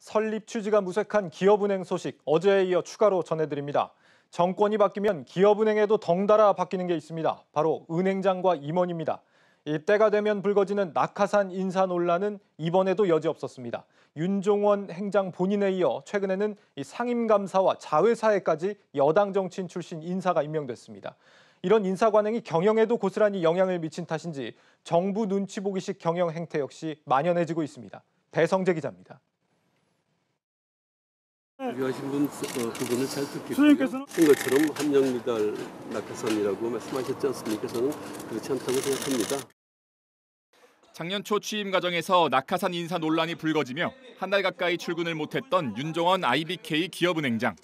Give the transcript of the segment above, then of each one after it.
설립 취지가 무색한 기업은행 소식 어제에 이어 추가로 전해드립니다. 정권이 바뀌면 기업은행에도 덩달아 바뀌는 게 있습니다. 바로 은행장과 임원입니다. 이때가 되면 불거지는 낙하산 인사 논란은 이번에도 여지없었습니다. 윤종원 행장 본인에 이어 최근에는 상임감사와 자회사에까지 여당 정치인 출신 인사가 임명됐습니다. 이런 인사 관행이 경영에도 고스란히 영향을 미친 탓인지 정부 눈치 보기식 경영 행태 역시 만연해지고 있습니다. 배성재 기자입니다. 비하신 부분을 잘 듣겠고요. 것처럼 함정미달 낙하산이라고 말씀하셨지 않습니까? 저는 그렇지 않다고 생각합니다. 작년 초 취임 과정에서 낙하산 인사 논란이 불거지며 한 달 가까이 출근을 못했던 윤종원 IBK 기업은행장.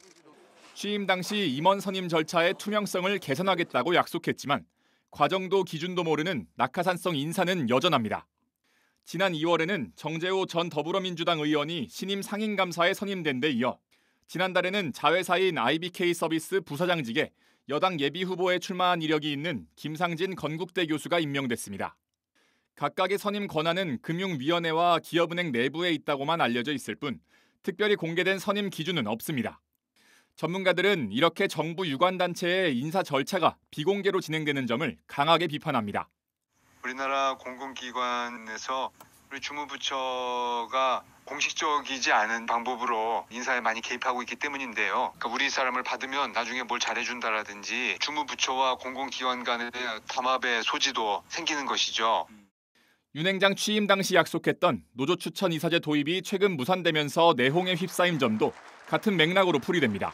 취임 당시 임원 선임 절차의 투명성을 개선하겠다고 약속했지만 과정도 기준도 모르는 낙하산성 인사는 여전합니다. 지난 2월에는 정재호 전 더불어민주당 의원이 신임 상임감사에 선임된 데 이어 지난달에는 자회사인 IBK 서비스 부사장직에 여당 예비후보에 출마한 이력이 있는 김상진 건국대 교수가 임명됐습니다. 각각의 선임 권한은 금융위원회와 기업은행 내부에 있다고만 알려져 있을 뿐 특별히 공개된 선임 기준은 없습니다. 전문가들은 이렇게 정부 유관단체의 인사 절차가 비공개로 진행되는 점을 강하게 비판합니다. 우리나라 공공기관에서 우리 주무부처가 공식적이지 않은 방법으로 인사에 많이 개입하고 있기 때문인데요. 그러니까 우리 사람을 받으면 나중에 뭘 잘해준다라든지 주무부처와 공공기관 간의 담합의 소지도 생기는 것이죠. 윤 행장 취임 당시 약속했던 노조 추천 이사제 도입이 최근 무산되면서 내홍에 휩싸인 점도 같은 맥락으로 풀이됩니다.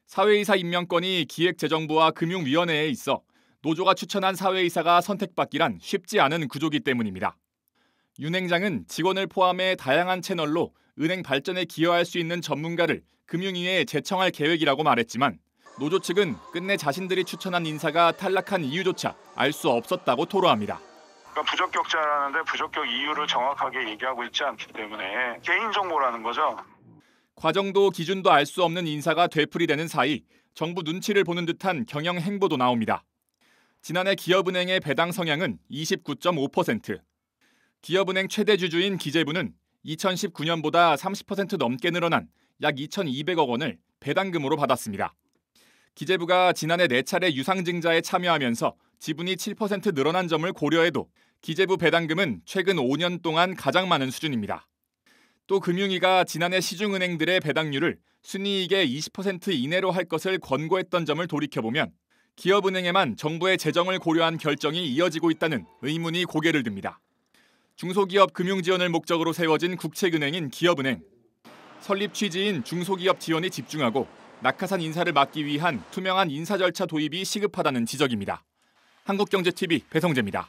사회이사 임명권이 기획재정부와 금융위원회에 있어 노조가 추천한 사회이사가 선택받기란 쉽지 않은 구조기 때문입니다. 윤 행장은 직원을 포함해 다양한 채널로 은행 발전에 기여할 수 있는 전문가를 금융위에 제청할 계획이라고 말했지만 노조 측은 끝내 자신들이 추천한 인사가 탈락한 이유조차 알 수 없었다고 토로합니다. 부적격자라는데 부적격 이유를 정확하게 얘기하고 있지 않기 때문에 개인정보라는 거죠. 과정도 기준도 알 수 없는 인사가 되풀이되는 사이 정부 눈치를 보는 듯한 경영 행보도 나옵니다. 지난해 기업은행의 배당 성향은 29.5%. 기업은행 최대 주주인 기재부는 2019년보다 30% 넘게 늘어난 약 2,200억 원을 배당금으로 받았습니다. 기재부가 지난해 4차례 유상증자에 참여하면서 지분이 7% 늘어난 점을 고려해도 기재부 배당금은 최근 5년 동안 가장 많은 수준입니다. 또 금융위가 지난해 시중은행들의 배당률을 순이익의 20% 이내로 할 것을 권고했던 점을 돌이켜보면 기업은행에만 정부의 재정을 고려한 결정이 이어지고 있다는 의문이 고개를 듭니다. 중소기업 금융 지원을 목적으로 세워진 국책은행인 기업은행. 설립 취지인 중소기업 지원에 집중하고 낙하산 인사를 막기 위한 투명한 인사 절차 도입이 시급하다는 지적입니다. 한국경제TV 배성재입니다.